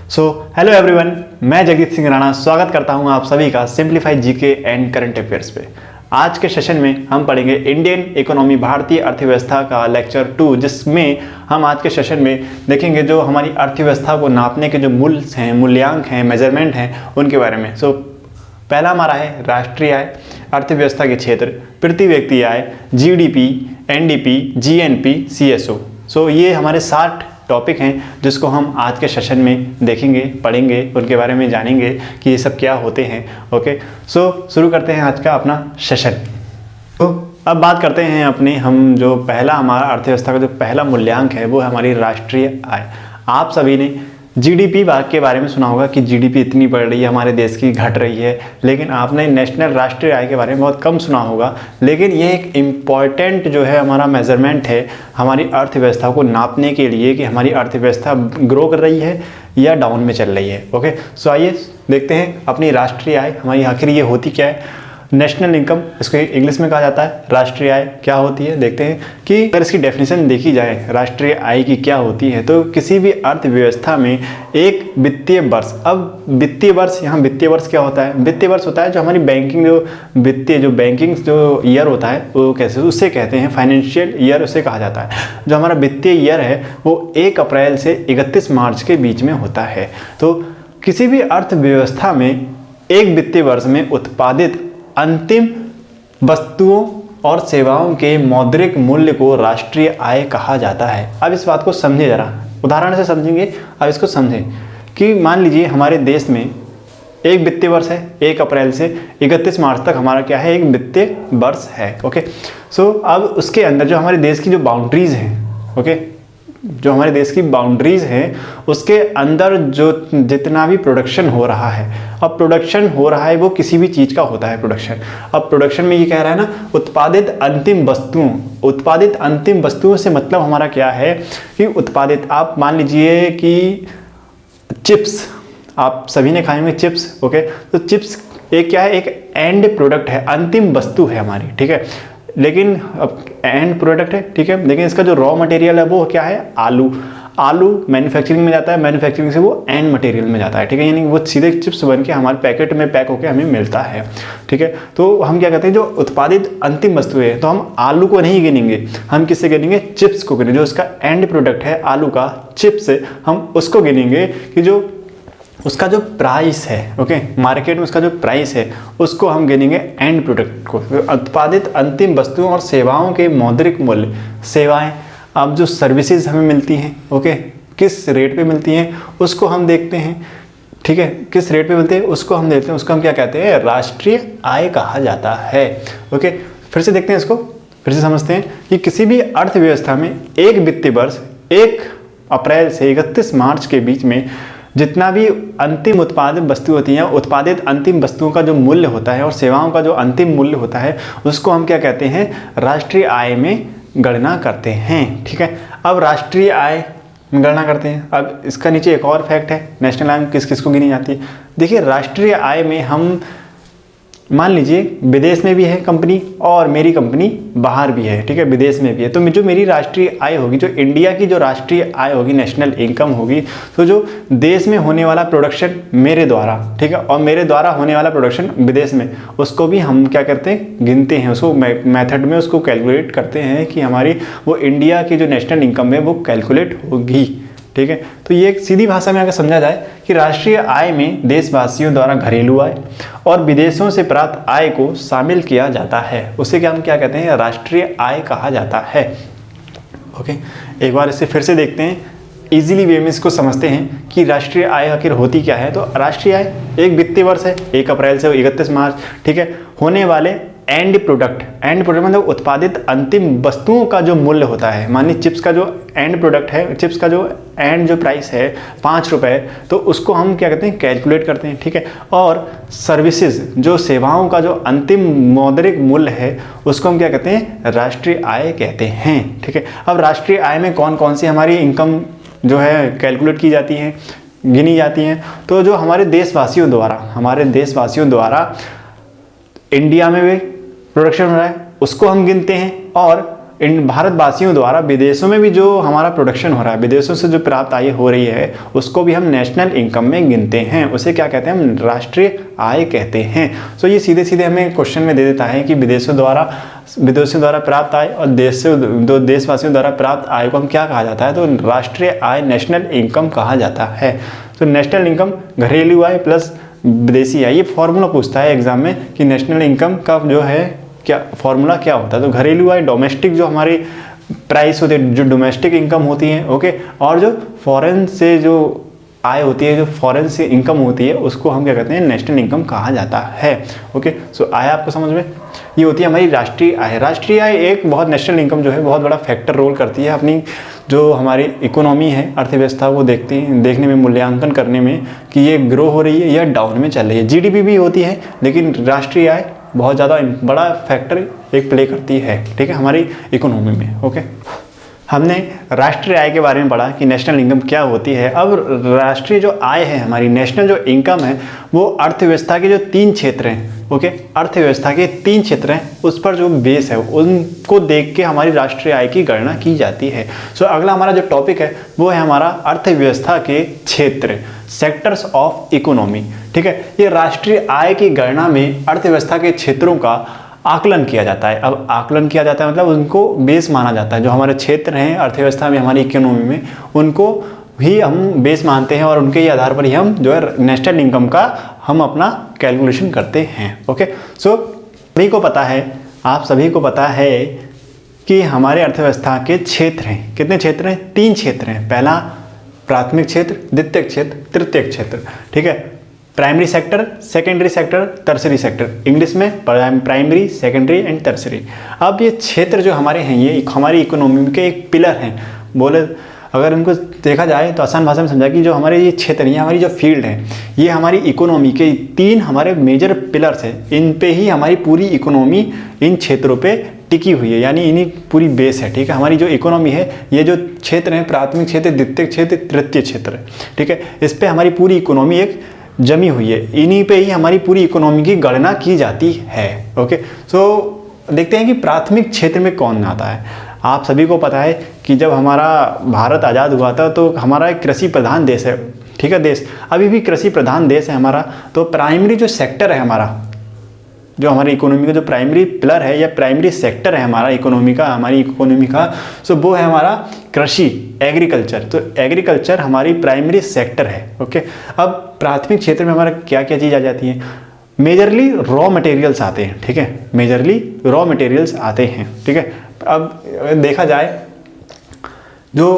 Hello everyone, मैं जगदीप सिंह राणा स्वागत करता हूं आप सभी का simplified GK and current affairs पे। आज के सेशन में हम पढ़ेंगे इंडियन इकोनॉमी, भारतीय अर्थव्यवस्था का लेक्चर 2, जिसमें हम आज के सेशन में देखेंगे जो हमारी अर्थव्यवस्था को नापने के जो मूल्य हैं, मूल्यांक हैं, मेजरमेंट हैं, उनके बारे में। पहला हमारा है राष्ट्रीय आय, अर्थव्यवस्था के क्षेत्र, प्रति व्यक्ति आय, जीडीपी, एनडीपी, जीएनपी, सीएसओ। ये हमारे 60 टॉपिक हैं जिसको हम आज के सेशन में देखेंगे, पढ़ेंगे, उनके बारे में जानेंगे कि ये सब क्या होते हैं। ओके, शुरू करते हैं आज का अपना सेशन। तो अब बात करते हैं अपने हम जो पहला हमारा अर्थव्यवस्था का जो पहला मूल्यांक है वो है हमारी राष्ट्रीय आय। आप सभी ने जीडीपी के बारे में सुना होगा कि जीडीपी इतनी बढ़ रही है, हमारे देश की घट रही है, लेकिन आपने नेशनल राष्ट्रीय आय के बारे में बहुत कम सुना होगा। लेकिन ये एक इम्पॉर्टेंट जो है हमारा मेजरमेंट है हमारी अर्थव्यवस्था को नापने के लिए कि हमारी अर्थव्यवस्था ग्रो कर रही है या डाउन में चल रही है। ओके, आइए देखते हैं अपनी राष्ट्रीय आय हमारी आखिर ये होती क्या है। नेशनल इनकम, इसको इंग्लिश में कहा जाता है। राष्ट्रीय आय क्या होती है, देखते हैं कि अगर इसकी डेफिनेशन देखी जाए राष्ट्रीय आय की क्या होती है, तो किसी भी अर्थव्यवस्था में एक वित्तीय वर्ष, अब वित्तीय वर्ष, यहाँ वित्तीय वर्ष क्या होता है? वित्तीय वर्ष होता है जो हमारी बैंकिंग जो बैंकिंग जो ईयर होता है वो कैसे उससे कहते हैं, फाइनेंशियल ईयर उसे कहा जाता है। जो हमारा वित्तीय ईयर है वो 1 अप्रैल से 31 मार्च के बीच में होता है। तो किसी भी अर्थव्यवस्था में एक वित्तीय वर्ष में उत्पादित अंतिम वस्तुओं और सेवाओं के मौद्रिक मूल्य को राष्ट्रीय आय कहा जाता है। अब इस बात को समझे, जरा उदाहरण से समझेंगे। अब इसको समझें कि मान लीजिए हमारे देश में एक वित्तीय वर्ष है, 1 अप्रैल से 31 मार्च तक हमारा क्या है, एक वित्तीय वर्ष है। ओके, अब उसके अंदर जो हमारे देश की जो बाउंड्रीज हैं, ओके, जो हमारे देश की बाउंड्रीज हैं उसके अंदर जो जितना भी प्रोडक्शन हो रहा है, अब प्रोडक्शन हो रहा है वो किसी भी चीज़ का होता है प्रोडक्शन। अब प्रोडक्शन में ये कह रहा है ना, उत्पादित अंतिम वस्तुओं से मतलब हमारा क्या है कि उत्पादित, आप मान लीजिए कि चिप्स, आप सभी ने खाए होंगे चिप्स। ओके, तो चिप्स एक क्या है, एक एंड प्रोडक्ट है, अंतिम वस्तु है हमारी, ठीक है। लेकिन अब एंड प्रोडक्ट है, ठीक है, लेकिन इसका जो रॉ मटेरियल है वो क्या है, आलू मैन्युफैक्चरिंग में जाता है, मैन्युफैक्चरिंग से वो एंड मटेरियल में जाता है, ठीक है, यानी वो सीधे चिप्स बन के हमारे पैकेट में पैक होकर हमें मिलता है, ठीक है। तो हम क्या कहते हैं, जो उत्पादित अंतिम वस्तु है, तो हम आलू को नहीं गिनेंगे, हम किससे गिनेंगे, चिप्स को गिनेंगे। जो उसका एंड प्रोडक्ट है आलू का, चिप्स, हम उसको गिनेंगे कि जो उसका जो प्राइस है, ओके, मार्केट में उसका जो प्राइस है उसको हम गिनेंगे एंड प्रोडक्ट को। उत्पादित अंतिम वस्तुओं और सेवाओं के मौद्रिक मूल्य, सेवाएं, अब जो सर्विसेज हमें मिलती हैं, ओके, किस रेट पे मिलती हैं उसको हम देखते हैं, ठीक है, किस रेट पे मिलते हैं उसको हम देखते हैं, उसको हम क्या कहते हैं, राष्ट्रीय आय कहा जाता है। ओके, फिर से देखते हैं, इसको फिर से समझते हैं कि किसी भी अर्थव्यवस्था में एक वित्तीय वर्ष 1 अप्रैल से 31 मार्च के बीच में जितना भी अंतिम उत्पादित वस्तु होती हैं, उत्पादित अंतिम वस्तुओं का जो मूल्य होता है और सेवाओं का जो अंतिम मूल्य होता है उसको हम क्या कहते हैं, राष्ट्रीय आय में गणना करते हैं, ठीक है। अब राष्ट्रीय आय में गणना करते हैं। अब इसका नीचे एक और फैक्ट है, नेशनल आय किस किस को गिनी जाती है। देखिए, राष्ट्रीय आय में हम मान लीजिए विदेश में भी है कंपनी और मेरी कंपनी बाहर भी है, ठीक है, विदेश में भी है, तो जो मेरी राष्ट्रीय आय होगी, जो इंडिया की जो राष्ट्रीय आय होगी, नेशनल इनकम होगी, तो जो देश में होने वाला प्रोडक्शन मेरे द्वारा, ठीक है, और मेरे द्वारा होने वाला प्रोडक्शन विदेश में, उसको भी हम क्या करते हैं, गिनते हैं, उसको मेथड में उसको कैलकुलेट करते हैं कि हमारी वो इंडिया की जो नेशनल इनकम है वो कैलकुलेट होगी, ठीक है। तो ये एक सीधी भाषा में अगर समझा जाए कि राष्ट्रीय आय में देशवासियों द्वारा घरेलू आय और विदेशों से प्राप्त आय को शामिल किया जाता है, उसे क्या हम क्या कहते हैं, राष्ट्रीय आय कहा जाता है। ओके, एक बार इसे फिर से देखते हैं, इजीली वे में इसको समझते हैं कि राष्ट्रीय आय आखिर होती क्या है। तो राष्ट्रीय आय एक वित्तीय वर्ष है, 1 अप्रैल से 31 मार्च, ठीक है, होने वाले एंड प्रोडक्ट मतलब उत्पादित अंतिम वस्तुओं का जो मूल्य होता है। मानिए चिप्स का जो एंड प्रोडक्ट है, चिप्स का जो एंड जो प्राइस है 5 रुपए, तो उसको हम क्या कहते हैं, कैलकुलेट करते हैं, ठीक है। और सर्विसेज, जो सेवाओं का जो अंतिम मौद्रिक मूल्य है उसको हम क्या कहते हैं, राष्ट्रीय आय कहते हैं, ठीक है। अब राष्ट्रीय आय में कौन कौन सी हमारी इनकम जो है कैलकुलेट की जाती हैं, गिनी जाती हैं, तो जो हमारे देशवासियों द्वारा इंडिया में भी प्रोडक्शन हो रहा है उसको हम गिनते हैं, और इन भारतवासियों द्वारा विदेशों में भी जो हमारा प्रोडक्शन हो रहा है, विदेशों से जो प्राप्त आय हो रही है, उसको भी हम नेशनल इनकम में गिनते हैं। उसे क्या कहते हैं? हम राष्ट्रीय आय कहते हैं। सो ये सीधे सीधे हमें क्वेश्चन में दे देता है कि विदेशों द्वारा प्राप्त आय और देशवासियों द्वारा प्राप्त आय को हम क्या कहा जाता है? तो राष्ट्रीय आय, नेशनल इनकम कहा जाता है। तो नेशनल इनकम घरेलू आय प्लस विदेशी आय, ये फॉर्मूला पूछता है एग्जाम में कि नेशनल इनकम का जो है क्या फॉर्मूला क्या होता है। तो घरेलू आय डोमेस्टिक जो हमारी प्राइस होती है, जो डोमेस्टिक इनकम होती है, ओके, और जो फॉरेन से जो आय होती है, जो फॉरेन से इनकम होती है, उसको हम क्या कहते हैं? नेशनल इनकम कहा जाता है। ओके, सो आय आपको समझ में, ये होती है हमारी राष्ट्रीय आय। राष्ट्रीय आय एक बहुत नेशनल इनकम जो है बहुत बड़ा फैक्टर रोल करती है अपनी जो हमारी इकोनॉमी है, अर्थव्यवस्था को देखने में, मूल्यांकन करने में कि ये ग्रो हो रही है या डाउन में चल रही है। जीडीपी भी होती है, लेकिन राष्ट्रीय आय बहुत ज़्यादा बड़ा फैक्टर एक प्ले करती है, ठीक है, हमारी इकोनॉमी में। ओके, हमने राष्ट्रीय आय के बारे में पढ़ा कि नेशनल इनकम क्या होती है। अब राष्ट्रीय जो आय है, हमारी नेशनल जो इनकम है, वो अर्थव्यवस्था के जो 3 क्षेत्र हैं, ओके, अर्थव्यवस्था के 3 क्षेत्र हैं, उस पर जो बेस है उनको देख के हमारी राष्ट्रीय आय की गणना की जाती है। सो अगला हमारा जो टॉपिक है वो है हमारा अर्थव्यवस्था के क्षेत्र, सेक्टर्स ऑफ इकोनॉमी, ठीक है। ये राष्ट्रीय आय की गणना में अर्थव्यवस्था के क्षेत्रों का आकलन किया जाता है। अब आकलन किया जाता है मतलब उनको बेस माना जाता है। जो हमारे क्षेत्र हैं अर्थव्यवस्था में, हमारी इकोनॉमी में, उनको भी हम बेस मानते हैं और उनके ही आधार पर ही हम जो है नेशनल इनकम का हम अपना कैलकुलेशन करते हैं। ओके, सो सभी को पता है, आप सभी को पता है कि हमारे अर्थव्यवस्था के क्षेत्र हैं। कितने क्षेत्र हैं? 3 क्षेत्र हैं। पहला प्राथमिक क्षेत्र, द्वितीयक क्षेत्र, तृतीयक क्षेत्र, ठीक है। Primary sector, secondary sector, tertiary sector, English में प्राइमरी, सेकेंडरी एंड टर्सरी। अब ये क्षेत्र जो हमारे हैं, ये हमारी इकोनॉमी के एक पिलर हैं। बोले अगर इनको देखा जाए तो आसान भाषा में समझा कि जो हमारे ये क्षेत्र, ये हमारी जो फील्ड है, ये हमारी इकोनॉमी के 3 हमारे मेजर पिलर्स हैं। इन पे ही हमारी पूरी इकोनॉमी इन क्षेत्रों पे टिकी हुई है, यानी इन्हीं पूरी बेस है, ठीक है। हमारी जो इकोनॉमी है, ये जो क्षेत्र है, प्राथमिक क्षेत्र, द्वितीयक क्षेत्र, तृतीय क्षेत्र, ठीक है, इस पे हमारी पूरी इकोनॉमी एक जमी हुई है। इन्हीं पे ही हमारी पूरी इकोनॉमी की गणना की जाती है। ओके, सो देखते हैं कि प्राथमिक क्षेत्र में कौन आता है। आप सभी को पता है कि जब हमारा भारत आज़ाद हुआ था तो हमारा एक कृषि प्रधान देश है, ठीक है, देश अभी भी कृषि प्रधान देश है हमारा। तो प्राइमरी जो सेक्टर है हमारा, जो हमारी इकोनॉमी का जो प्राइमरी पिलर है या प्राइमरी सेक्टर है हमारा इकोनॉमी का, हमारी इकोनॉमी का, सो वो है हमारा कृषि, एग्रीकल्चर। तो एग्रीकल्चर हमारी प्राइमरी सेक्टर है। ओके, अब प्राथमिक क्षेत्र में हमारा क्या क्या चीज़ आ जाती है? मेजरली रॉ मटेरियल्स आते हैं, ठीक है, मेजरली रॉ मटेरियल्स आते हैं, ठीक है। अब देखा जाए जो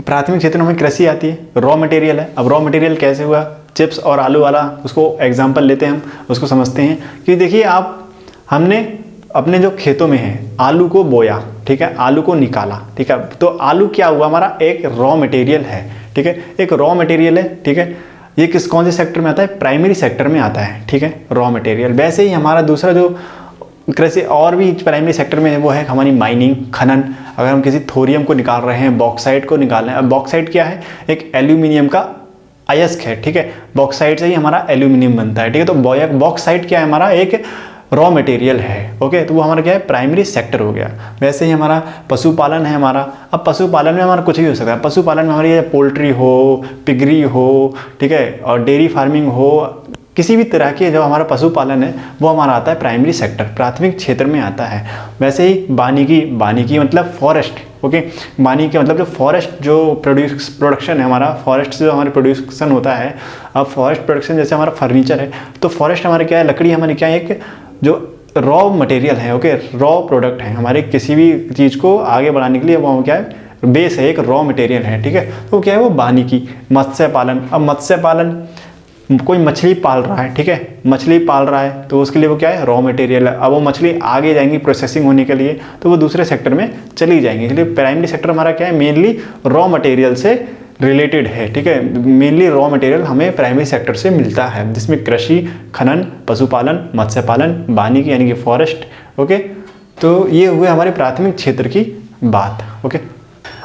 प्राथमिक क्षेत्र में हमें कृषि आती है, रॉ मटेरियल है। अब रॉ मटेरियल कैसे हुआ? चिप्स और आलू वाला उसको एग्जांपल लेते हैं, हम उसको समझते हैं कि देखिए हमने अपने जो खेतों में है आलू को बोया, ठीक है, आलू को निकाला, ठीक है। तो आलू क्या हुआ? हमारा एक रॉ मटेरियल है, ठीक है, एक रॉ मटेरियल है, ठीक है। ये कौन से सेक्टर में आता है? प्राइमरी सेक्टर में आता है, ठीक है, रॉ मटेरियल। वैसे ही हमारा दूसरा जो कृषि और भी प्राइमरी सेक्टर में है वो है हमारी माइनिंग, खनन। अगर हम किसी थोरियम को निकाल रहे हैं, बॉक्साइट को निकाल रहे हैं। अब बॉक्साइट क्या है? एक एल्यूमिनियम का अयस्क है, ठीक है, बॉक्साइट से ही हमारा एल्यूमिनियम बनता है, ठीक है। तो बॉक्साइट क्या है? हमारा एक रॉ मटेरियल है। ओके, तो वो हमारा क्या है? प्राइमरी सेक्टर हो गया। वैसे ही हमारा पशुपालन है हमारा। अब पशुपालन में हमारा कुछ भी हो सकता है। पशुपालन में हमारी पोल्ट्री हो, पिगरी हो, ठीक है, और डेयरी फार्मिंग हो, किसी भी तरह के जो हमारा पशुपालन है वो हमारा आता है प्राइमरी सेक्टर, प्राथमिक क्षेत्र में आता है। वैसे ही वानिकी मतलब फॉरेस्ट। ओके, वानिकी मतलब जो फॉरेस्ट जो प्रोडक्शन है हमारा, फॉरेस्ट से जो हमारा प्रोडक्शन होता है। अब फॉरेस्ट प्रोडक्शन जैसे हमारा फर्नीचर है, तो फॉरेस्ट हमारे क्या है? लकड़ी हमारी क्या है? एक जो रॉ मटेरियल है, ओके, रॉ प्रोडक्ट है हमारे किसी भी चीज़ को आगे बढ़ाने के लिए। वो क्या है? बेस है, एक रॉ मटेरियल है, ठीक है। तो क्या है वो? वानिकी। मत्स्य पालन, अब मत्स्य पालन कोई मछली पाल रहा है, ठीक है, मछली पाल रहा है तो उसके लिए वो क्या है? रॉ मटेरियल है। अब वो मछली आगे जाएंगी प्रोसेसिंग होने के लिए तो वो दूसरे सेक्टर में चली जाएंगी। इसलिए प्राइमरी सेक्टर हमारा क्या है? मेनली रॉ मटेरियल से रिलेटेड है, ठीक है। मेनली रॉ मटेरियल हमें प्राइमरी सेक्टर से मिलता है, जिसमें कृषि, खनन, पशुपालन, मत्स्य पालन, वानिकी यानी कि फॉरेस्ट। ओके, तो ये हुए हमारे प्राथमिक क्षेत्र की बात। ओके,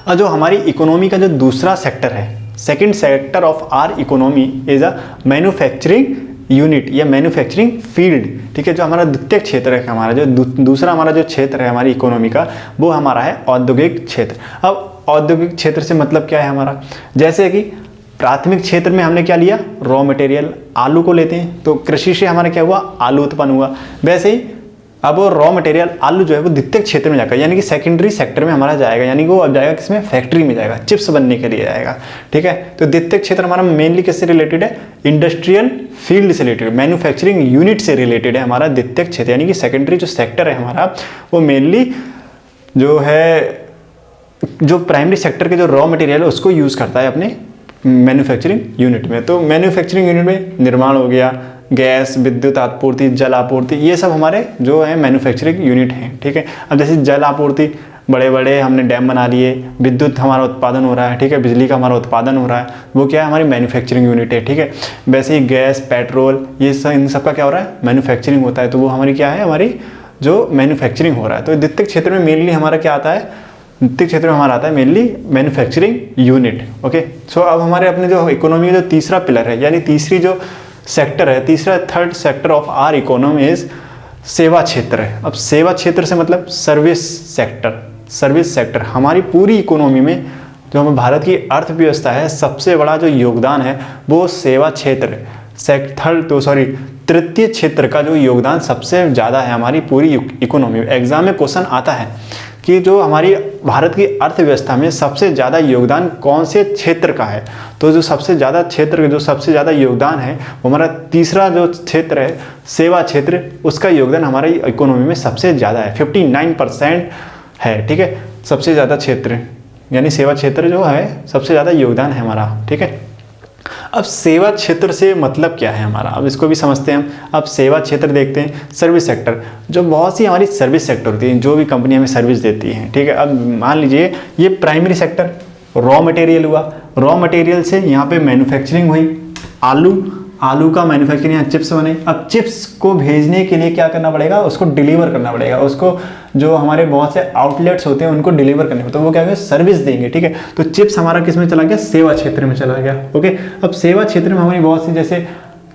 और जो हमारी इकोनॉमी का जो दूसरा सेक्टर है, second sector of our economy is a manufacturing unit या मैन्युफैक्चरिंग फील्ड, ठीक है। जो हमारा द्वितीय क्षेत्र है, हमारा जो दूसरा हमारा जो क्षेत्र है हमारी इकोनॉमी का, वो हमारा है औद्योगिक क्षेत्र। अब औद्योगिक क्षेत्र से मतलब क्या है हमारा, जैसे कि प्राथमिक क्षेत्र में हमने क्या लिया, रॉ मटेरियल आलू को लेते हैं, तो कृषि से हमारा क्या हुआ, आलू उत्पन्न हुआ। वैसे ही अब वो रॉ मटेरियल आलू जो है वो द्वितीय क्षेत्र में जाकर, यानी कि सेकेंडरी सेक्टर में हमारा जाएगा, यानी कि वो अब जाएगा किसमें, फैक्ट्री में जाएगा, चिप्स बनने के लिए जाएगा, ठीक है। तो द्वितीय क्षेत्र हमारा मेनली किससे रिलेटेड है, इंडस्ट्रियल फील्ड से रिलेटेड, मैन्युफैक्चरिंग यूनिट से रिलेटेड है हमारा द्वितीय क्षेत्र, यानी कि सेकेंडरी जो सेक्टर है हमारा वो मेनली जो है, जो प्राइमरी सेक्टर के जो रॉ मटेरियल है उसको यूज़ करता है अपने मैन्युफैक्चरिंग यूनिट में। तो मैन्युफैक्चरिंग यूनिट में निर्माण हो गया, गैस, विद्युत आपूर्ति, जल आपूर्ति, ये सब हमारे जो है मैन्युफैक्चरिंग यूनिट हैं, ठीक है। अब जैसे जल आपूर्ति, बड़े बड़े हमने डैम बना लिए, विद्युत हमारा उत्पादन हो रहा है, ठीक है, बिजली का हमारा उत्पादन हो रहा है, वो क्या है, हमारी मैन्युफैक्चरिंग यूनिट है, ठीक है। वैसे ही गैस, पेट्रोल, ये सब, इन सब का क्या हो रहा है, मैन्युफैक्चरिंग होता है, तो वो हमारी क्या है, हमारी जो मैन्युफैक्चरिंग हो रहा है। तो द्वितीय क्षेत्र में मेनली हमारा क्या आता है, द्वितीय क्षेत्र में हमारा आता है मेनली मैन्युफैक्चरिंग यूनिट, ओके। सो अब हमारे अपने जो इकोनॉमी का जो तीसरा पिलर है, यानी तीसरी जो सेक्टर है, तीसरा third sector of our economy is सेवा क्षेत्र है। अब सेवा क्षेत्र से मतलब सर्विस सेक्टर, सर्विस सेक्टर हमारी पूरी इकोनॉमी में, जो हमें भारत की अर्थव्यवस्था है, सबसे बड़ा जो योगदान है वो सेवा क्षेत्र, तृतीय क्षेत्र का जो योगदान सबसे ज़्यादा है हमारी पूरी इकोनॉमी में। एग्जाम में क्वेश्चन आता है कि जो हमारी भारत की अर्थव्यवस्था में सबसे ज़्यादा योगदान कौन से क्षेत्र का है, तो जो सबसे ज़्यादा क्षेत्र, जो सबसे ज़्यादा योगदान है वो हमारा तीसरा जो क्षेत्र है, सेवा क्षेत्र, उसका योगदान हमारी इकोनॉमी में सबसे ज़्यादा है, 59% है, ठीक है। सबसे ज़्यादा क्षेत्र यानी सेवा क्षेत्र जो है सबसे ज़्यादा योगदान है हमारा, ठीक है। अब सेवा क्षेत्र से मतलब क्या है हमारा, अब इसको भी समझते हैं हम। अब सेवा क्षेत्र देखते हैं, सर्विस सेक्टर, जो बहुत सी हमारी सर्विस सेक्टर होती है, जो भी कंपनी हमें सर्विस देती है, ठीक है। अब मान लीजिए ये प्राइमरी सेक्टर, रॉ मटेरियल हुआ, रॉ मटेरियल से यहाँ पे मैन्युफैक्चरिंग हुई, आलू का मैन्युफैक्चरिंग, यहाँ चिप्स बने। अब चिप्स को भेजने के लिए क्या करना पड़ेगा, उसको डिलीवर करना पड़ेगा, उसको जो हमारे बहुत से आउटलेट्स होते हैं उनको डिलीवर करने, तो वो क्या करेंगे, सर्विस देंगे, ठीक है। तो चिप्स हमारा किस में चला गया, सेवा क्षेत्र में चला गया, ओके। अब सेवा क्षेत्र में हमारी बहुत सी, जैसे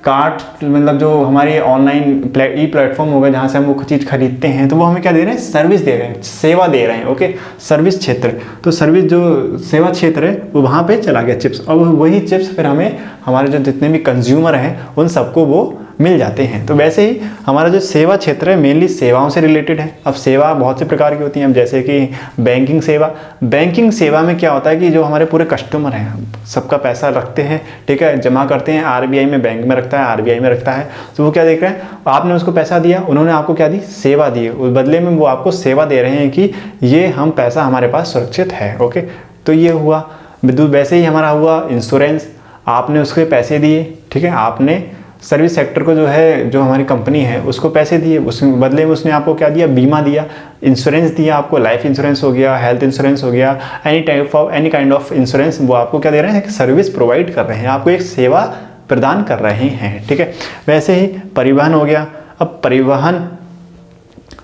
कार्ट, मतलब जो हमारे ऑनलाइन ई प्लेटफॉर्म होगा जहाँ से हम वो चीज़ खरीदते हैं, तो वो हमें क्या दे रहे हैं, सर्विस दे रहे हैं, सेवा दे रहे हैं, ओके। सर्विस क्षेत्र, तो सर्विस जो सेवा क्षेत्र है वो वहाँ पे चला गया चिप्स, और वही चिप्स फिर हमें हमारे जो जितने भी कंज्यूमर हैं उन सबको वो मिल जाते हैं। तो वैसे ही हमारा जो सेवा क्षेत्र है मेनली सेवाओं से रिलेटेड है। अब सेवा बहुत से प्रकार की होती हैं, अब जैसे कि बैंकिंग सेवा, बैंकिंग सेवा में क्या होता है कि जो हमारे पूरे कस्टमर हैं सबका पैसा रखते हैं, ठीक है, जमा करते हैं, आरबीआई में बैंक में रखता है, आरबीआई में रखता है, तो वो क्या देख रहे हैं, आपने उसको पैसा दिया, उन्होंने आपको क्या दी, सेवा दी, उस बदले में वो आपको सेवा दे रहे हैं कि ये हम पैसा हमारे पास सुरक्षित है, ओके। तो ये हुआ। वैसे ही हमारा हुआ इंश्योरेंस, आपने उसके पैसे दिए, ठीक है, आपने सर्विस सेक्टर को जो है, जो हमारी कंपनी है उसको पैसे दिए, उसके बदले में उसने आपको क्या दिया, बीमा दिया, इंश्योरेंस दिया आपको, लाइफ इंश्योरेंस हो गया, हेल्थ इंश्योरेंस हो गया, एनी काइंड ऑफ इंश्योरेंस, वो आपको क्या दे रहे हैं, सर्विस प्रोवाइड कर रहे हैं, आपको एक सेवा प्रदान कर रहे हैं, ठीक है। वैसे ही परिवहन हो गया। अब परिवहन,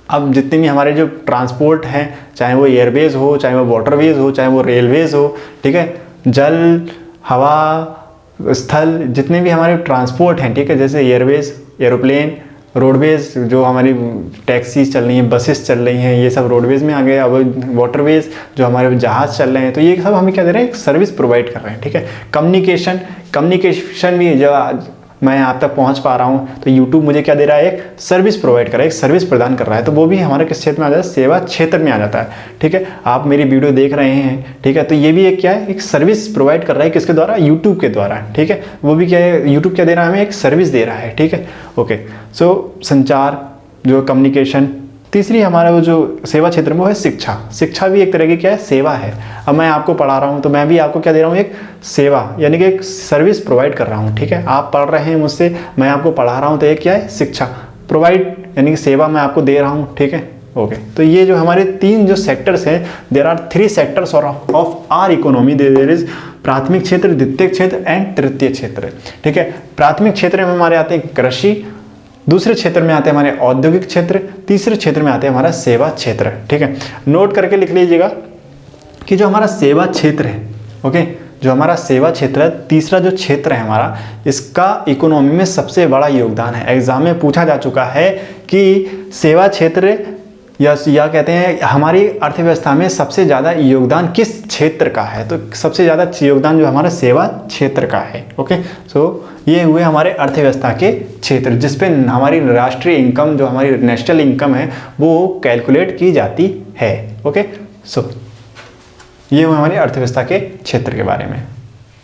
अब जितने भी हमारे जो ट्रांसपोर्ट हैं, चाहे वो एयरवेज हो, चाहे वो वाटरवेज हो, चाहे वो रेलवेज हो, ठीक है, जल, हवा, स्थल, जितने भी हमारे ट्रांसपोर्ट हैं, ठीक है, जैसे एयरवेज, एरोप्लेन, रोडवेज, जो हमारी टैक्सीज चल रही हैं, बसेस चल रही हैं, ये सब रोडवेज में आ गए। अब वाटरवेज, जो हमारे जहाज़ चल रहे हैं, तो ये सब हमें क्या दे रहे हैं, एक सर्विस प्रोवाइड कर रहे हैं, ठीक है। कम्युनिकेशन भी, जब मैं आप तक पहुंच पा रहा हूं, तो यूट्यूब मुझे क्या दे रहा है, एक सर्विस प्रोवाइड कर रहा है, एक सर्विस प्रदान कर रहा है, तो वो भी हमारे किस क्षेत्र में आ जाता है, सेवा क्षेत्र में आ जाता है, ठीक है। आप मेरी वीडियो देख रहे हैं, ठीक है, तो ये भी एक क्या है, एक सर्विस प्रोवाइड कर रहा है, किसके द्वारा, यूट्यूब के द्वारा, ठीक है। वो भी क्या है, यूट्यूब क्या दे रहा है, हमें एक सर्विस दे रहा है, ठीक है, ओके। सो संचार, जो कम्युनिकेशन। तीसरी हमारा वो जो सेवा क्षेत्र में वो है शिक्षा। शिक्षा भी एक तरह की क्या है, सेवा है। अब मैं आपको पढ़ा रहा हूँ तो मैं भी आपको क्या दे रहा हूँ, एक सेवा, यानी कि एक सर्विस प्रोवाइड कर रहा हूँ, ठीक है। आप पढ़ रहे हैं मुझसे, मैं आपको पढ़ा रहा हूँ, तो ये क्या है, शिक्षा प्रोवाइड, यानी कि सेवा मैं आपको दे रहा हूँ, ठीक है, ओके। तो ये जो हमारे तीन जो सेक्टर्स हैं, there are 3 sectors of our economy, there is प्राथमिक क्षेत्र, द्वितीय क्षेत्र एंड तृतीय क्षेत्र, ठीक है। प्राथमिक क्षेत्र में हमारे आते हैं कृषि, दूसरे क्षेत्र में आते हैं हमारे औद्योगिक क्षेत्र, तीसरे क्षेत्र में आते हैं हमारा सेवा क्षेत्र, ठीक है। नोट करके लिख लीजिएगा कि जो हमारा सेवा क्षेत्र है, ओके, जो हमारा सेवा क्षेत्र है, तीसरा जो क्षेत्र है हमारा, इसका इकोनॉमी में सबसे बड़ा योगदान है। एग्जाम में पूछा जा चुका है कि सेवा क्षेत्र या कहते हैं हमारी अर्थव्यवस्था में सबसे ज़्यादा योगदान किस क्षेत्र का है, तो सबसे ज़्यादा योगदान जो हमारा सेवा क्षेत्र का है। ओके, सो ये हुए हमारे अर्थव्यवस्था के क्षेत्र जिस पे हमारी राष्ट्रीय इनकम, जो हमारी नेशनल इनकम है, वो कैलकुलेट की जाती है। ओके, सो ये हुए हमारी अर्थव्यवस्था के क्षेत्र के बारे में।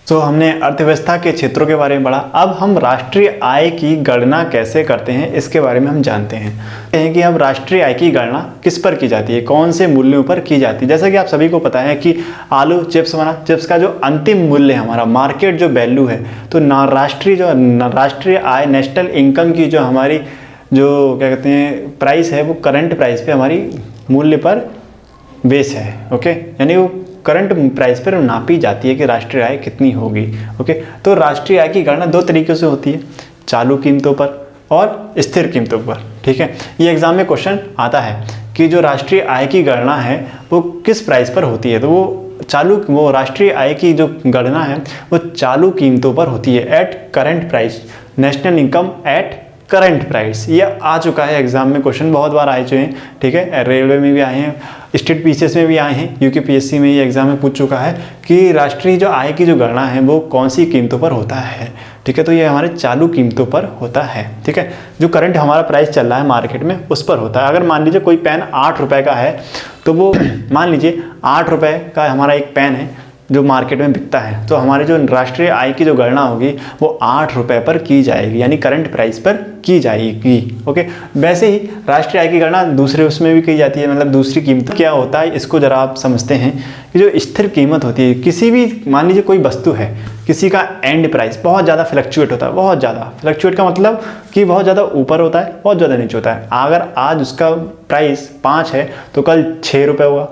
सो हमने अर्थव्यवस्था के क्षेत्रों के बारे में पढ़ा। अब हम राष्ट्रीय आय की गणना कैसे करते हैं इसके बारे में हम जानते हैं कि अब राष्ट्रीय आय की गणना किस पर की जाती है, कौन से मूल्यों पर की जाती है। जैसा कि आप सभी को पता है कि आलू चिप्स का जो अंतिम मूल्य है हमारा, मार्केट जो वैल्यू है, तो राष्ट्रीय आय, नेशनल इनकम की जो हमारी जो क्या कहते हैं प्राइस है, वो करंट प्राइस पे हमारी मूल्य पर बेस है। ओके, यानी वो करंट प्राइस पर नापी जाती है कि राष्ट्रीय आय कितनी होगी। ओके, तो राष्ट्रीय आय की गणना दो तरीके से होती है, चालू कीमतों पर और स्थिर कीमतों पर। ठीक है, ये एग्जाम में क्वेश्चन आता है कि जो राष्ट्रीय आय की गणना है वो किस प्राइस पर होती है, तो वो राष्ट्रीय आय की जो गणना है वो चालू कीमतों पर होती है, at current price, national income at current price. ये आ चुका है एग्जाम में, क्वेश्चन बहुत बार आए चुके हैं। ठीक है, रेलवे में भी आए हैं, स्टेट पीसीएस में भी आए हैं, यूकेपीएससी में ये एग्जाम में पूछ चुका है कि राष्ट्रीय जो आय की जो गणना है वो कौन सी कीमतों पर होता है। ठीक है, तो ये हमारे चालू कीमतों पर होता है। ठीक है, जो करंट हमारा प्राइस चल रहा है मार्केट में उस पर होता है। अगर मान लीजिए कोई पेन 8 रुपये का है, तो वो मान लीजिए 8 रुपये का हमारा एक पेन है जो मार्केट में बिकता है, तो हमारी जो राष्ट्रीय आय की जो गणना होगी वो 8 रुपये पर की जाएगी, यानी करंट प्राइस पर की जाएगी। ओके, वैसे ही राष्ट्रीय आय की गणना दूसरे उसमें भी की जाती है, मतलब दूसरी कीमत क्या होता है इसको जरा आप समझते हैं कि जो स्थिर कीमत होती है, किसी भी मान लीजिए कोई वस्तु है, किसी का एंड प्राइस बहुत ज़्यादा फ्लक्चुएट होता है, बहुत ज़्यादा फ्लक्चुएट का मतलब कि बहुत ज़्यादा ऊपर होता है, बहुत ज़्यादा नीचे होता है। अगर आज उसका प्राइस 5 है तो कल 6 रुपये हुआ,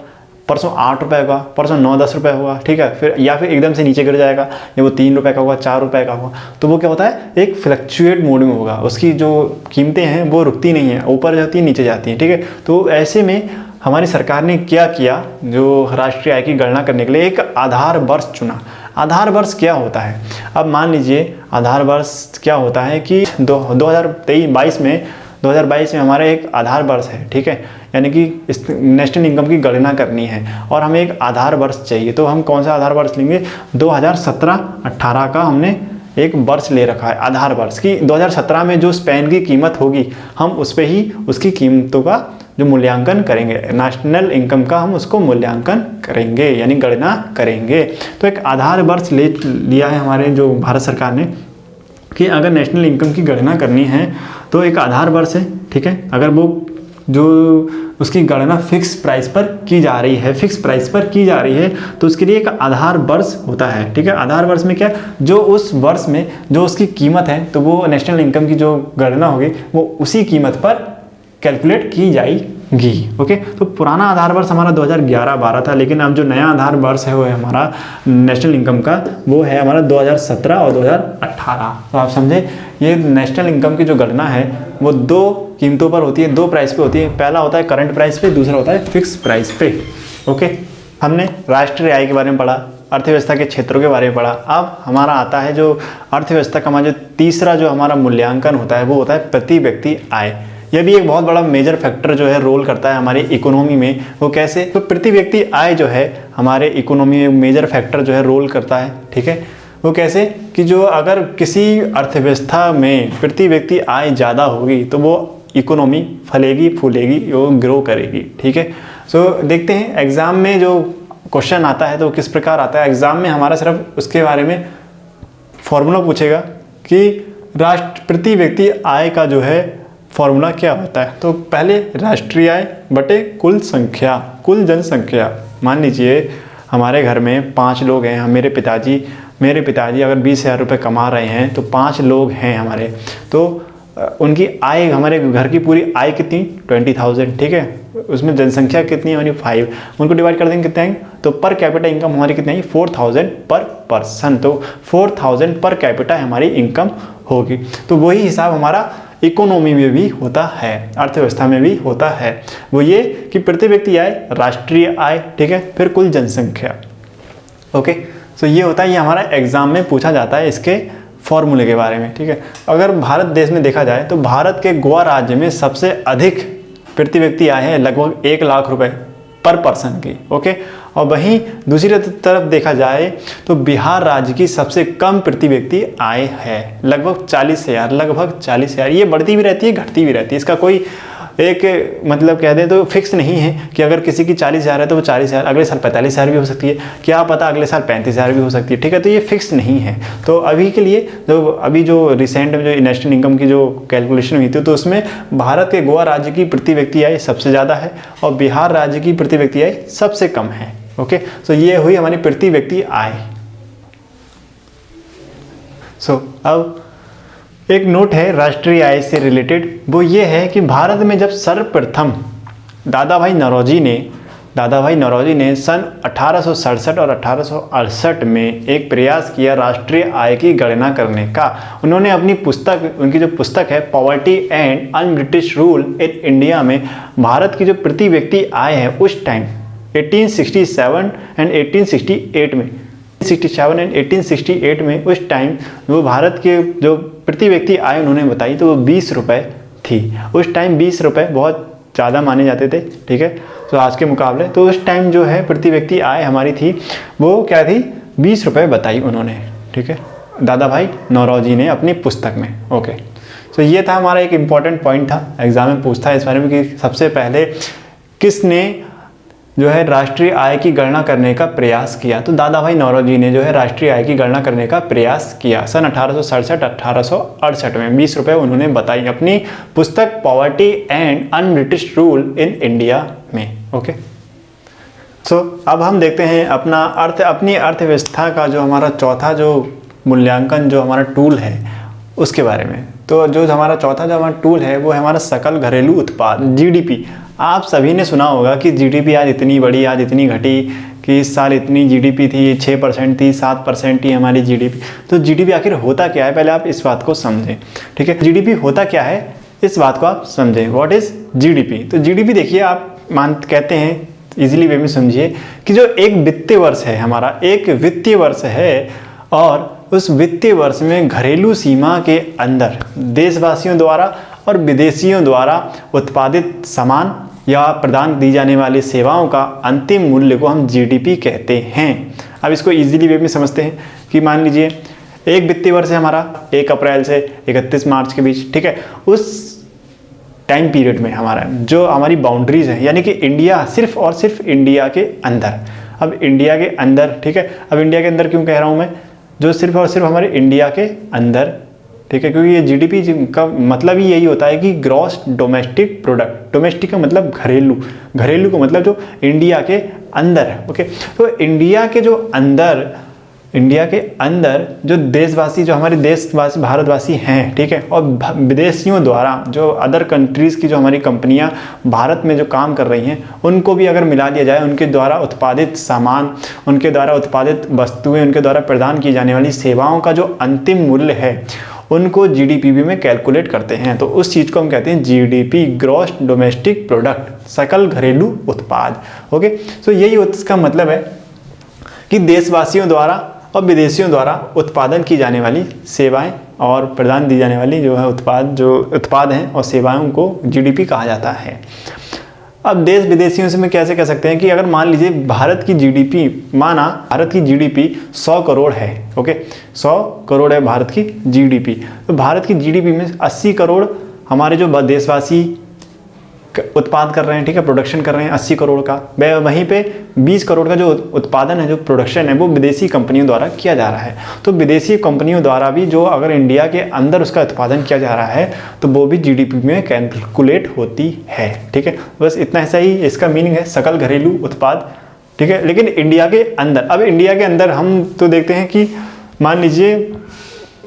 परसों 8 रुपये का, परसों 9-10 रुपये हुआ। ठीक है, फिर या फिर एकदम से नीचे गिर जाएगा, या वो 3 रुपये का हुआ, 4 रुपये का हुआ, तो वो क्या होता है, एक फ्लक्चुएट मोड में होगा, उसकी जो कीमतें हैं वो रुकती नहीं है, ऊपर जाती है नीचे जाती हैं। ठीक है, तो ऐसे में हमारी सरकार ने क्या किया, जो राष्ट्रीय आय की गणना करने के लिए एक आधार वर्ष चुना। आधार वर्ष क्या होता है, अब मान लीजिए आधार वर्ष क्या होता है कि 2022 में हमारा एक आधार वर्ष है। ठीक है, यानी कि इस नेशनल इनकम की गणना करनी है और हमें एक आधार वर्ष चाहिए, तो हम कौन सा आधार वर्ष लेंगे, 2017-18 का हमने एक वर्ष ले रखा है आधार वर्ष की। 2017 में जो पेन की कीमत होगी हम उस पर ही उसकी कीमतों का जो मूल्यांकन करेंगे, नेशनल इनकम का हम उसको मूल्यांकन करेंगे, यानी गणना करेंगे। तो एक आधार वर्ष ले लिया है हमारे जो भारत सरकार ने कि अगर नेशनल इनकम की गणना करनी है तो एक आधार वर्ष है। ठीक है, अगर वो जो उसकी गणना फिक्स प्राइस पर की जा रही है, तो उसके लिए एक आधार वर्ष होता है। ठीक है, आधार वर्ष में क्या, जो उस वर्ष में जो उसकी कीमत है, तो वो नेशनल इनकम की जो गणना होगी वो उसी कीमत पर कैलकुलेट की जाएगी। ओके, तो पुराना आधार वर्ष हमारा 2011-12 था, लेकिन अब जो नया आधार वर्ष है वो है हमारा नेशनल इनकम का, वो है हमारा 2017 और 2018। तो आप समझे, ये नेशनल इनकम की जो गणना है वो दो कीमतों पर होती है, दो प्राइस पे होती है। पहला होता है करंट प्राइस पे, दूसरा होता है फिक्स प्राइस पे। ओके, हमने राष्ट्रीय आय के बारे में पढ़ा, अर्थव्यवस्था के क्षेत्रों के बारे में पढ़ा। अब हमारा आता है जो अर्थव्यवस्था का हमारा जो तीसरा जो हमारा मूल्यांकन होता है वो होता है प्रति व्यक्ति आय। यह भी एक बहुत बड़ा मेजर फैक्टर जो है रोल करता है हमारी इकोनॉमी में। वो कैसे, तो प्रति व्यक्ति आय जो है हमारे इकोनॉमी में मेजर फैक्टर जो है रोल करता है। ठीक है, वो कैसे कि जो अगर किसी अर्थव्यवस्था में प्रति व्यक्ति आय ज़्यादा होगी तो वो इकोनॉमी फलेगी फूलेगी, वो ग्रो करेगी। ठीक है, सो देखते हैं एग्ज़ाम में जो क्वेश्चन आता है तो किस प्रकार आता है। एग्ज़ाम में हमारा सिर्फ उसके बारे में फॉर्मूला पूछेगा कि प्रति व्यक्ति आय का जो है फॉर्मूला क्या होता है। तो पहले राष्ट्रीय आय बटे कुल संख्या, कुल जनसंख्या। मान लीजिए हमारे घर में 5 लोग हैं, मेरे पिताजी अगर 20,000 रुपये कमा रहे हैं, तो 5 लोग हैं हमारे, तो उनकी आय, हमारे घर की पूरी आय कितनी, 20,000। ठीक है, उसमें जनसंख्या कितनी है, यानी 5, उनको डिवाइड कर देंगे कितने आएंगे, तो पर कैपिटा इनकम हमारी कितनी है, 4,000 पर पर्सन। तो 4,000 पर कैपिटा हमारी इनकम होगी। तो वही हिसाब हमारा इकोनॉमी में भी होता है, अर्थव्यवस्था में भी होता है। वो ये कि प्रति व्यक्ति आय, राष्ट्रीय आय, ठीक है, फिर कुल जनसंख्या। ओके, तो ये होता है, ये हमारा एग्जाम में पूछा जाता है इसके फॉर्मूले के बारे में, ठीक है। अगर भारत देश में देखा जाए तो भारत के गोवा राज्य में सबसे अधिक प्रति व्यक्ति आए हैं, लगभग 1 लाख रुपए पर पर्सन की, ओके। और वहीं दूसरी तरफ देखा जाए तो बिहार राज्य की सबसे कम प्रति व्यक्ति आय है, लगभग 40,000, लगभग 40,000। ये बढ़ती भी रहती है, घटती भी रहती है, इसका कोई एक मतलब कह दें तो फिक्स नहीं है कि अगर किसी की 40,000 है तो वो 40,000 अगले साल 45,000 भी हो सकती है, क्या पता अगले साल 35,000 भी हो सकती है, ठीक है। तो ये फिक्स नहीं है। तो अभी के लिए जो रिसेंट में जो नेशनल इनकम की जो कैलकुलेशन हुई थी तो उसमें भारत के गोवा राज्य की प्रति व्यक्ति आय सबसे ज़्यादा है और बिहार राज्य की प्रति व्यक्ति आय सबसे कम है, ओके। सो ये हुई हमारी प्रति व्यक्ति आय। अब एक नोट है राष्ट्रीय आय से रिलेटेड, वो ये है कि भारत में जब सर्वप्रथम दादा भाई नौरोजी ने सन 1867 और 1868 में एक प्रयास किया राष्ट्रीय आय की गणना करने का। उन्होंने अपनी पुस्तक, उनकी जो पुस्तक है poverty and un British rule in India में भारत की जो प्रति व्यक्ति आय है उस टाइम 1867 एंड 1868 में 1868 में उस टाइम वो भारत के जो प्रति व्यक्ति आय उन्होंने बताई तो वो 20 रुपये थी। उस टाइम 20 रुपये बहुत ज़्यादा माने जाते थे, ठीक है, तो आज के मुकाबले। तो उस टाइम जो है प्रति व्यक्ति आय हमारी थी वो क्या थी, 20 रुपये बताई उन्होंने, ठीक है, दादा भाई नौरोजी ने अपनी पुस्तक में, ओके। तो ये था हमारा एक इम्पॉर्टेंट पॉइंट था, एग्जाम में पूछता है इस बारे में कि सबसे पहले किसने जो है राष्ट्रीय आय की गणना करने का प्रयास किया। तो दादा भाई नौरोजी ने जो है राष्ट्रीय आय की गणना करने का प्रयास किया सन 1867-1868 में। 20 रुपये उन्होंने बताई अपनी पुस्तक poverty and un British rule in India में, ओके। अब हम देखते हैं अपनी अर्थव्यवस्था का जो हमारा चौथा जो मूल्यांकन जो हमारा टूल है उसके बारे में। तो जो हमारा चौथा जो हमारा टूल है वो है हमारा सकल घरेलू उत्पाद, जीडीपी। आप सभी ने सुना होगा कि जीडीपी आज इतनी बढ़ी, आज इतनी घटी, कि इस साल इतनी जीडीपी थी, 6% थी, 7% थी हमारी जीडीपी। तो जीडीपी आखिर होता क्या है, पहले आप इस बात को समझें, ठीक है। जीडीपी होता क्या है इस बात को आप समझें, व्हाट इज जीडीपी। तो जीडीपी देखिए आप कहते हैं इजीली वे में समझिए कि जो एक वित्तीय वर्ष है हमारा, एक वित्तीय वर्ष है और उस वित्तीय वर्ष में घरेलू सीमा के अंदर देशवासियों द्वारा और विदेशियों द्वारा उत्पादित सामान या प्रदान दी जाने वाली सेवाओं का अंतिम मूल्य को हम जीडीपी कहते हैं। अब इसको इजीली वे में समझते हैं कि मान लीजिए एक वित्तीय वर्ष है हमारा 1 अप्रैल से 31 मार्च के बीच, ठीक है। उस टाइम पीरियड में हमारा जो हमारी बाउंड्रीज है, यानी कि इंडिया, सिर्फ और सिर्फ इंडिया के अंदर, अब इंडिया के अंदर, ठीक है। अब इंडिया के अंदर क्यों कह रहा हूँ मैं, जो सिर्फ और सिर्फ हमारे इंडिया के अंदर, ठीक है, क्योंकि ये जीडीपी का मतलब ही यही होता है कि ग्रॉस डोमेस्टिक प्रोडक्ट। डोमेस्टिक का मतलब घरेलू, घरेलू का मतलब जो इंडिया के अंदर है, ओके। तो इंडिया के अंदर जो देशवासी, जो हमारे देशवासी भारतवासी हैं, ठीक है, और विदेशियों द्वारा जो अदर कंट्रीज़ की जो हमारी कंपनियां भारत में जो काम कर रही हैं उनको भी अगर मिला दिया जाए, उनके द्वारा उत्पादित सामान, उनके द्वारा उत्पादित वस्तुएं, उनके द्वारा प्रदान की जाने वाली सेवाओं का जो अंतिम मूल्य है उनको जीडीपी में कैलकुलेट करते हैं। तो उस चीज़ को हम कहते हैं जीडीपी, ग्रॉस डोमेस्टिक प्रोडक्ट, सकल घरेलू उत्पाद, ओके। तो यही उसका मतलब है कि देशवासियों द्वारा और विदेशियों द्वारा उत्पादन की जाने वाली सेवाएं और प्रदान दी जाने वाली जो है उत्पाद हैं और सेवाओं को जीडीपी कहा जाता है। अब देश विदेशियों से में कैसे कह सकते हैं कि अगर मान लीजिए भारत की जीडीपी 100 करोड़ है, ओके, 100 करोड़ है भारत की जीडीपी। तो भारत की जीडीपी में 80 करोड़ हमारे जो देशवासी उत्पाद कर रहे हैं, ठीक है, प्रोडक्शन कर रहे हैं 80 करोड़ का। वहीं पे 20 करोड़ का जो उत्पादन है, जो प्रोडक्शन है, वो विदेशी कंपनियों द्वारा किया जा रहा है। तो विदेशी कंपनियों द्वारा भी जो अगर इंडिया के अंदर उसका उत्पादन किया जा रहा है तो वो भी जीडीपी में कैलकुलेट होती है, ठीक है। बस इतना ऐसा ही इसका मीनिंग है, सकल घरेलू उत्पाद, ठीक है। लेकिन इंडिया के अंदर, अब इंडिया के अंदर हम तो देखते हैं कि मान लीजिए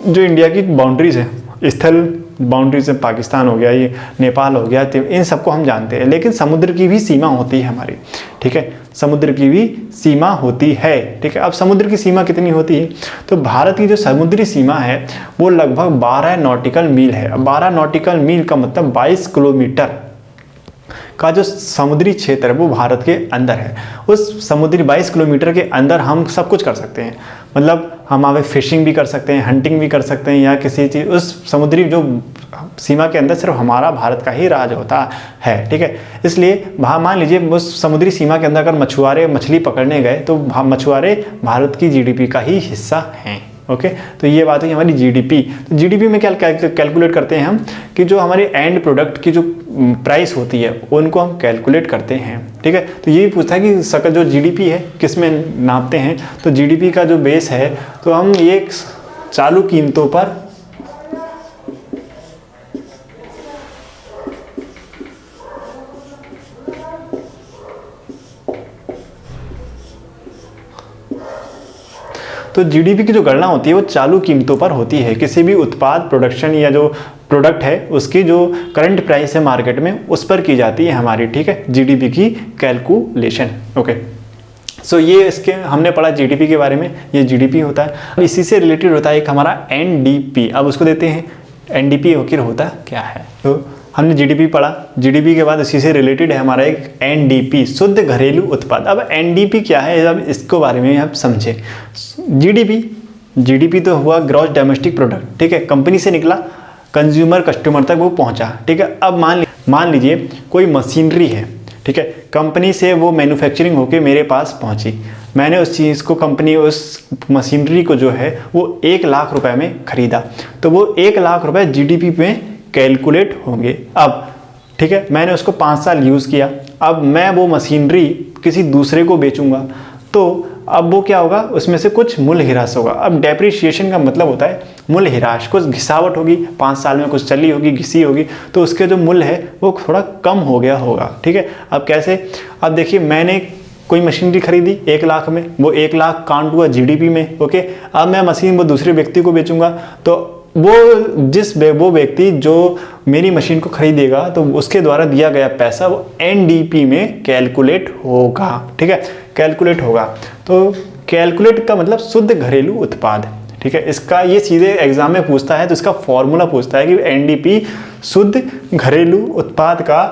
जो इंडिया की बाउंड्रीज है, स्थल बाउंड्रीज है, पाकिस्तान हो गया, ये नेपाल हो गया, इन सबको हम जानते हैं। लेकिन समुद्र की भी सीमा होती है हमारी, ठीक है, समुद्र की भी सीमा होती है, ठीक है। अब समुद्र की सीमा कितनी होती है, तो भारत की जो समुद्री सीमा है वो लगभग 12 नॉटिकल मील है। 12 नॉटिकल मील का मतलब 22 किलोमीटर का जो समुद्री क्षेत्र है वो भारत के अंदर है। उस समुद्री 22 किलोमीटर के अंदर हम सब कुछ कर सकते हैं, मतलब हम वहाँ पे फिशिंग भी कर सकते हैं, हंटिंग भी कर सकते हैं, या किसी चीज़ उस समुद्री जो सीमा के अंदर सिर्फ हमारा भारत का ही राज होता है, ठीक है। इसलिए मान लीजिए उस समुद्री सीमा के अंदर अगर मछुआरे मछली पकड़ने गए तो मछुआरे भारत की जीडीपी का ही हिस्सा हैं, ओके। तो ये बात हुई हमारी जीडीपी। तो जीडीपी में क्या कैलकुलेट करते हैं हम कि जो हमारे एंड प्रोडक्ट की जो प्राइस होती है उनको हम कैलकुलेट करते हैं, ठीक है। तो ये पूछता है कि सकल जो जीडीपी है किस में नापते हैं, तो जीडीपी का जो बेस है तो हम ये चालू कीमतों पर तो जीडीपी की जो गणना होती है वो चालू कीमतों पर होती है। किसी भी उत्पाद प्रोडक्शन या जो प्रोडक्ट है उसकी जो करंट प्राइस है मार्केट में उस पर की जाती है हमारी, ठीक है, जीडीपी की कैलकुलेशन, ओके। सो ये इसके हमने पढ़ा जीडीपी के बारे में, ये जीडीपी होता है। अब इसी से रिलेटेड होता है एक हमारा एनडीपी। अब उसको देते हैं एनडीपी आखिर होता क्या है। तो हमने जीडीपी पढ़ा, जीडीपी के बाद इसी से रिलेटेड है हमारा एक एनडीपी, शुद्ध घरेलू उत्पाद। अब एनडीपी क्या है, अब इसको बारे में आप समझें। जीडीपी तो हुआ ग्रॉस डोमेस्टिक प्रोडक्ट, ठीक है, कंपनी से निकला कंज्यूमर कस्टमर तक वो पहुंचा, ठीक है। अब मान लीजिए कोई मशीनरी है, ठीक है, कंपनी से वो मैन्युफैक्चरिंग होके मेरे पास पहुंची, मैंने उस चीज़ को कंपनी उस मशीनरी को जो है वो 1 लाख रुपए में खरीदा, तो वो 1 लाख रुपए जीडीपी में कैलकुलेट होंगे। अब ठीक है, मैंने उसको 5 साल यूज़ किया, अब मैं वो मशीनरी किसी दूसरे को बेचूंगा तो अब वो क्या होगा, उसमें से कुछ मूल्य ह्रास होगा। अब डेप्रिसिएशन का मतलब होता है मूल्य ह्रास, कुछ घिसावट होगी, 5 साल में कुछ चली होगी, घिसी होगी, तो उसके जो मूल्य है वो थोड़ा कम हो गया होगा, ठीक है। अब कैसे, अब देखिए मैंने कोई मशीनरी खरीदी 1 लाख में, वो 1 लाख काउंट हुआ जीडीपी में, ओके। अब मैं मशीन वो दूसरे व्यक्ति को बेचूंगा तो वो व्यक्ति जो मेरी मशीन को खरीदेगा तो उसके द्वारा दिया गया पैसा वो एनडीपी में कैलकुलेट होगा, ठीक है, कैलकुलेट होगा। तो कैलकुलेट का मतलब शुद्ध घरेलू उत्पाद, ठीक है। इसका ये सीधे एग्जाम में पूछता है तो इसका फॉर्मूला पूछता है कि एनडीपी शुद्ध घरेलू उत्पाद का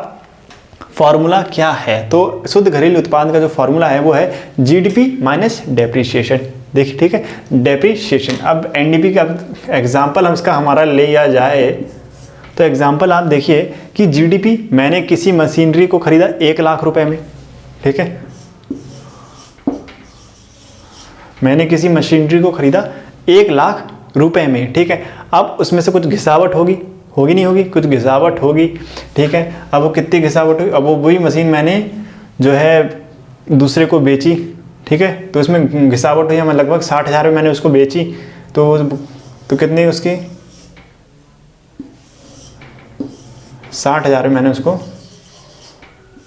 फॉर्मूला क्या है। तो शुद्ध घरेलू उत्पाद का जो फॉर्मूला है वो है जीडीपी माइनस डेप्रिसिएशन, देखिए, ठीक है, डेप्रिसिएशन। अब एनडीपी का एग्जाम्पल हम इसका हमारा ले जाए तो एग्जाम्पल आप देखिए कि जीडीपी मैंने किसी मशीनरी को खरीदा 1 लाख रुपए में, ठीक है, मैंने किसी मशीनरी को खरीदा 1 लाख रुपए में, ठीक है। अब उसमें से कुछ घिसावट होगी नहीं होगी, कुछ घिसावट होगी, ठीक है। अब वो कितनी घिसावट हुई, अब वो वही मशीन मैंने जो है दूसरे को बेची, ठीक है, तो उसमें घिसावट हुई, मैं लगभग 60,000 में मैंने उसको बेची, तो कितनी उसकी 60,000 में मैंने उसको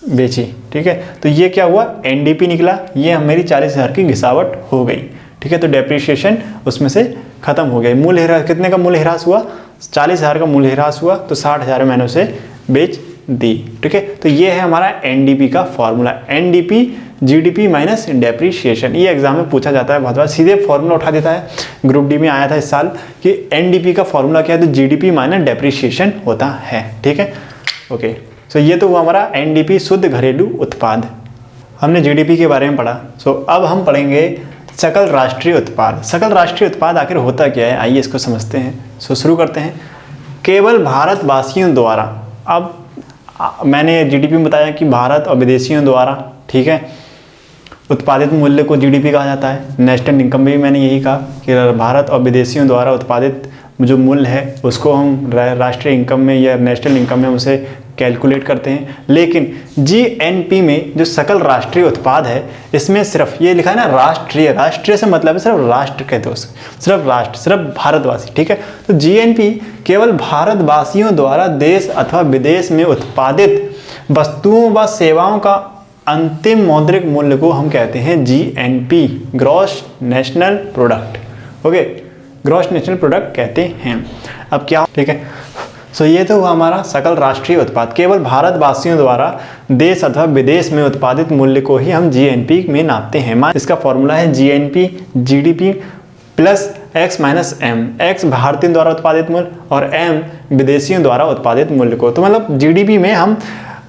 बेची, ठीक है। तो ये क्या हुआ, एनडीपी निकला, ये मेरी 40,000 की घिसावट हो गई, ठीक है। तो डेप्रिसिएशन उसमें से खत्म हो गया। मूल्य ह्रास, कितने का मूल्य ह्रास हुआ, 40,000 का मूल्य ह्रास हुआ, तो 60,000 मैंने उसे बेच दी, ठीक है। तो ये है हमारा एनडीपी का formula, NDP GDP minus depreciation. ये एग्जाम में पूछा जाता है बहुत बार, सीधे फॉर्मूला उठा देता है। ग्रुप डी में आया था इस साल कि एनडीपी का फॉर्मूला क्या है, तो जीडीपी माइनस डेप्रिसिएशन होता है, ठीक है, ओके। सो ये तो हुआ हमारा एनडीपी शुद्ध घरेलू उत्पाद। हमने जीडीपी के बारे में पढ़ा। सो अब हम पढ़ेंगे सकल राष्ट्रीय उत्पाद। सकल राष्ट्रीय उत्पाद आखिर होता क्या है, आइए इसको समझते हैं। सो शुरू करते हैं। केवल भारतवासियों द्वारा, अब मैंने जीडीपी में बताया कि भारत और विदेशियों द्वारा, ठीक है, उत्पादित मूल्य को जीडीपी कहा जाता है। नेशनल इनकम में भी मैंने यही कहा कि भारत और विदेशियों द्वारा उत्पादित जो मूल्य है उसको हम राष्ट्रीय इनकम में या नेशनल इनकम में उसे कैलकुलेट करते हैं। लेकिन जीएनपी में जो सकल राष्ट्रीय उत्पाद है इसमें सिर्फ ये लिखा है ना राष्ट्रीय, राष्ट्रीय से मतलब है सिर्फ राष्ट्र कहते हो, सिर्फ राष्ट्र, सिर्फ भारतवासी, ठीक है। तो जीएनपी केवल भारतवासियों द्वारा देश अथवा विदेश में उत्पादित वस्तुओं व सेवाओं का अंतिम मौद्रिक मूल्य को हम कहते हैं GNP, gross national product, okay, gross national product कहते हैं। अब क्या, ठीक है, सो ये तो हुआ हमारा सकल राष्ट्रीय उत्पाद। केवल भारतवासियों द्वारा देश अथवा विदेश में उत्पादित मूल्य को ही हम जीएनपी में नापते हैं। इसका फॉर्मूला है GNP GDP plus X minus M, X भारतीयों द्वारा उत्पादित मूल्य और एम विदेशियों द्वारा उत्पादित मूल्य को। तो मतलब जीडीपी में हम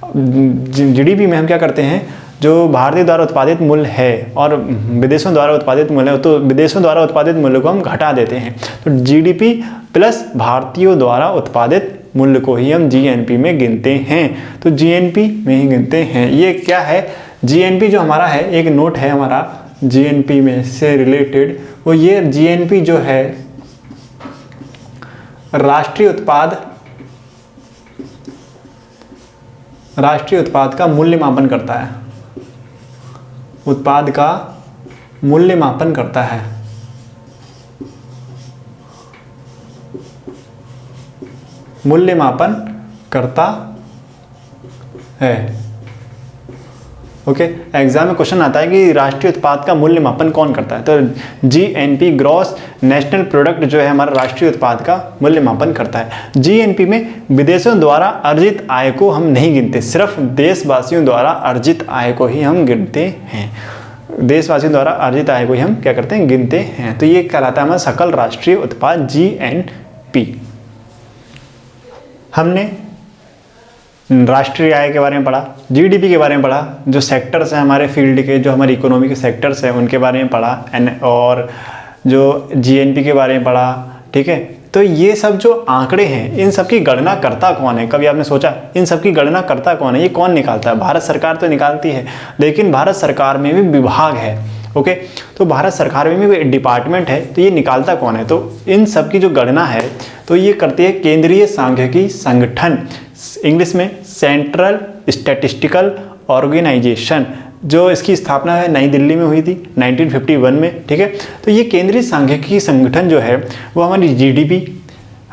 जीडीपी में हम क्या करते हैं, जो भारतीय द्वारा उत्पादित मूल्य है और विदेशों द्वारा उत्पादित मूल्य है, तो विदेशों द्वारा उत्पादित मूल्य को हम घटा देते हैं। तो जीडीपी प्लस भारतीयों द्वारा उत्पादित मूल्य को ही हम जीएनपी में गिनते हैं। तो जीएनपी में ही गिनते हैं। ये क्या है, जीएनपी जो हमारा है, एक नोट है हमारा जीएनपी में से रिलेटेड, वो ये जीएनपी जो है राष्ट्रीय उत्पाद का मूल्यमापन करता है, उत्पाद का मूल्यमापन करता है। मूल्यमापन करता है। ओके, एग्जाम में क्वेश्चन आता है कि राष्ट्रीय उत्पाद का मूल्यमापन कौन करता है, तो जीएनपी ग्रॉस नेशनल प्रोडक्ट जो है हमारा राष्ट्रीय उत्पाद का मूल्यमापन करता है। जीएनपी में विदेशों द्वारा अर्जित आय को हम नहीं गिनते, सिर्फ देशवासियों द्वारा अर्जित आय को ही हम गिनते हैं। देशवासियों द्वारा अर्जित आय को ही हम क्या करते हैं, गिनते हैं। तो ये कहलाता है हमारा सकल राष्ट्रीय उत्पाद जीएनपी। हमने राष्ट्रीय आय के बारे में पढ़ा, जीडीपी के बारे में पढ़ा, जो सेक्टर्स हैं हमारे फील्ड के, जो हमारी इकोनॉमी के सेक्टर्स हैं उनके बारे में पढ़ा, और जो जीएनपी के बारे में पढ़ा। ठीक है, तो ये सब जो आंकड़े हैं इन सब की गणना करता कौन है, कभी आपने सोचा इन सब की गणना करता कौन है, ये कौन निकालता है? भारत सरकार तो निकालती है, लेकिन भारत सरकार में भी विभाग है। ओके, तो भारत सरकार में भी डिपार्टमेंट है, तो ये निकालता कौन है? तो इन सब की जो गणना है तो ये करती है केंद्रीय सांख्यिकी संगठन, इंग्लिश में सेंट्रल स्टैटिस्टिकल ऑर्गेनाइजेशन, जो इसकी स्थापना है नई दिल्ली में हुई थी 1951 में। ठीक है, तो ये केंद्रीय सांख्यिकी संगठन जो है वो हमारी जीडीपी,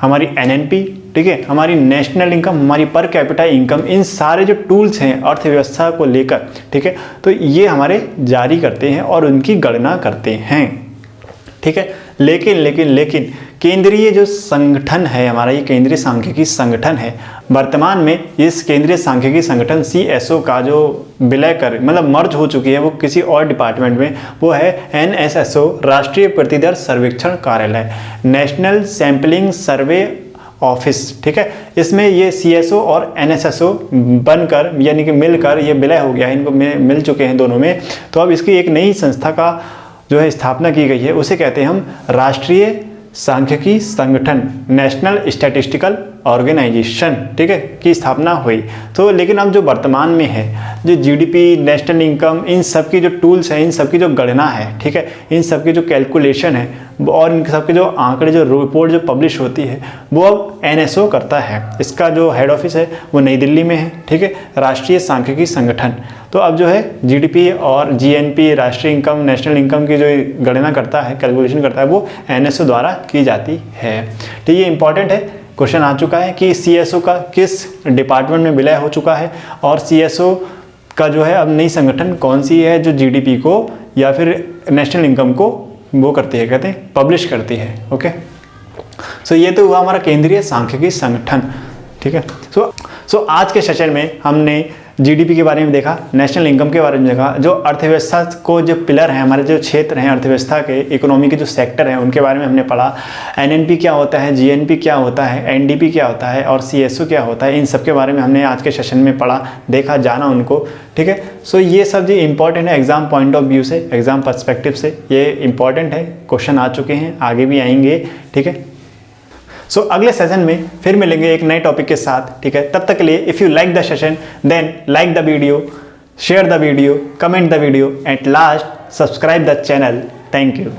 हमारी एनएनपी, ठीक है, हमारी नेशनल इनकम, हमारी पर कैपिटा इनकम, इन सारे जो टूल्स हैं अर्थव्यवस्था को लेकर, ठीक है, तो ये हमारे जारी करते हैं और उनकी गणना करते हैं। ठीक है, लेकिन केंद्रीय जो संगठन है हमारा, ये केंद्रीय सांख्यिकी संगठन है, वर्तमान में इस केंद्रीय सांख्यिकी संगठन सीएसओ का जो विलय कर मतलब मर्ज हो चुकी है वो किसी और डिपार्टमेंट में, वो है एनएसएसओ, राष्ट्रीय प्रतिदर सर्वेक्षण कार्यालय, नेशनल सैंपलिंग सर्वे ऑफिस। ठीक है, इसमें ये सीएसओ और एनएसएसओ बनकर यानी कि मिलकर ये विलय हो गया है, इनको मिल चुके हैं दोनों में। तो अब इसकी एक नई संस्था का जो है स्थापना की गई है, उसे कहते हैं हम राष्ट्रीय सांख्यिकी संगठन, नेशनल स्टैटिस्टिकल ऑर्गेनाइजेशन, ठीक है, की स्थापना हुई। तो लेकिन अब जो वर्तमान में है, जो जीडीपी, नेशनल इनकम, इन सब की जो टूल्स हैं, इन सब की जो गणना है, ठीक है, इन सब की जो कैलकुलेशन है और इन सब के जो आंकड़े, जो रिपोर्ट जो पब्लिश होती है, वो अब एनएसओ करता है। इसका जो हेड ऑफिस है वो नई दिल्ली में है। ठीक है, राष्ट्रीय सांख्यिकी संगठन। तो अब जो है जीडीपी और जीएनपी, राष्ट्रीय इनकम, नेशनल इनकम की जो गणना करता है, कैलकुलेशन करता है, वो एनएसओ द्वारा की जाती है। तो ये इंपॉर्टेंट है, क्वेश्चन आ चुका है कि सीएसओ का किस डिपार्टमेंट में विलय हो चुका है और सीएसओ का जो है अब नई संगठन कौन सी है जो जीडीपी को या फिर नेशनल इनकम को वो करती है, कहते हैं पब्लिश करती है। ओके, सो ये तो हुआ हमारा केंद्रीय सांख्यिकी संगठन। ठीक है, सो आज के सेशन में हमने जीडीपी के बारे में देखा, नेशनल इनकम के बारे में देखा, जो अर्थव्यवस्था को जो पिलर हैं, हमारे जो क्षेत्र हैं अर्थव्यवस्था के, इकोनॉमी के जो सेक्टर हैं उनके बारे में हमने पढ़ा। एनएनपी क्या होता है, जीएनपी क्या होता है, एनडीपी क्या होता है और सीएसओ क्या होता है, इन सब के बारे में हमने आज के सेशन में पढ़ा, देखा, जाना उनको। ठीक है, सो ये सब जो इंपॉर्टेंट है एग्जाम पॉइंट ऑफ व्यू से, एग्जाम पर्सपेक्टिव से ये इंपॉर्टेंट है, क्वेश्चन आ चुके हैं, आगे भी आएंगे। ठीक है, सो अगले सेशन में फिर मिलेंगे एक नए टॉपिक के साथ। ठीक है, तब तक के लिए if you like the session then like the video, share the video, comment the video, at last subscribe the channel. Thank you.